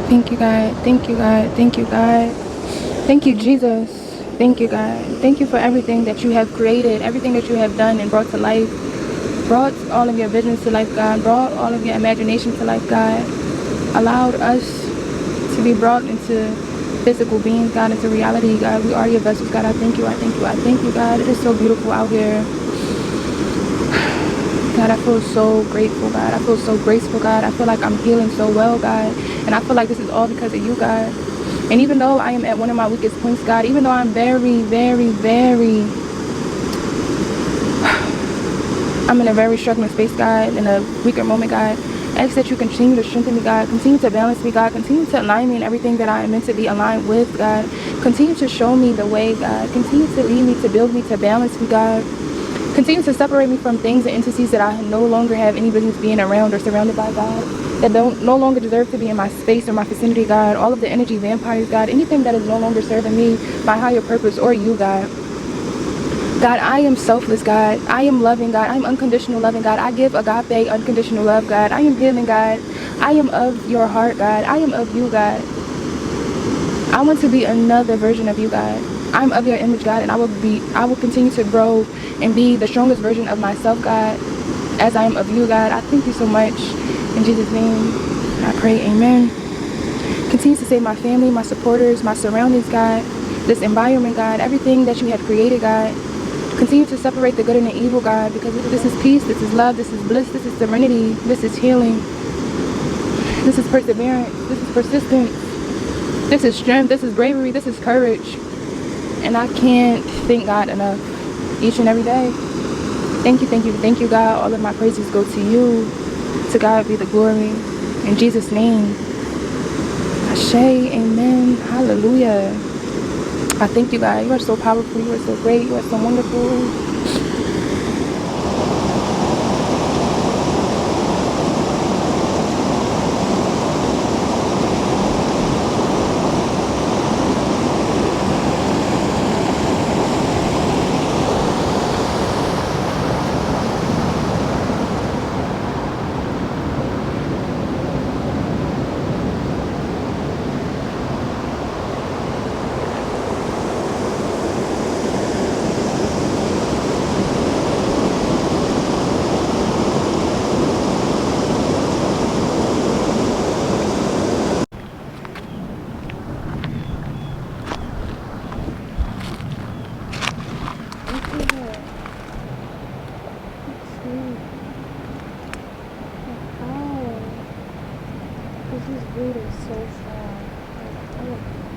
Thank you, God. Thank you, God. Thank you, God. Thank you, Jesus. Thank you, God. Thank you for everything that you have created, everything that you have done and brought to life. Brought all of your visions to life, God. Brought all of your imagination to life, God. Allowed us to be brought into physical beings, God, into reality, God. We are your vessels, God. I thank you. I thank you. I thank you, God. It is so beautiful out here. God, I feel so grateful, God. I feel so graceful, God. I feel like I'm healing so well, God. And I feel like this is all because of you, God. And even though I am at one of my weakest points, God, even though I'm I'm in a very struggling space, God, in a weaker moment, God, I ask that you continue to strengthen me, God. Continue to balance me, God. Continue to align me in everything that I am meant to be aligned with, God. Continue to show me the way, God. Continue to lead me, to build me, to balance me, God. Continue to separate me from things and entities that I no longer have any business being around or surrounded by, God, that don't no longer deserve to be in my space or my vicinity, God. All of the energy vampires, God, anything that is no longer serving me, my higher purpose, or you, God. God, I am selfless, God. I am loving, God. I am unconditional loving, God. I give agape unconditional love, God. I am healing, God. I am of your heart, God. I am of you, God. I want to be another version of you, God. I'm of your image, God, and I will continue to grow and be the strongest version of myself, God, as I am of you, God. I thank you so much. In Jesus' name, I pray, amen. Continue to save my family, my supporters, my surroundings, God, this environment, God, everything that you have created, God. Continue to separate the good and the evil, God, because this is peace, this is love, this is bliss, this is serenity, this is healing, this is perseverance, this is persistence, this is strength, this is bravery, this is courage. And I can't thank God enough each and every day. Thank you, God. All of my praises go to you. To God be the glory. In Jesus' name. Ashe, amen, hallelujah. I thank you, God. You are so powerful, you are so great, you are so wonderful. This breed is so strong. Like,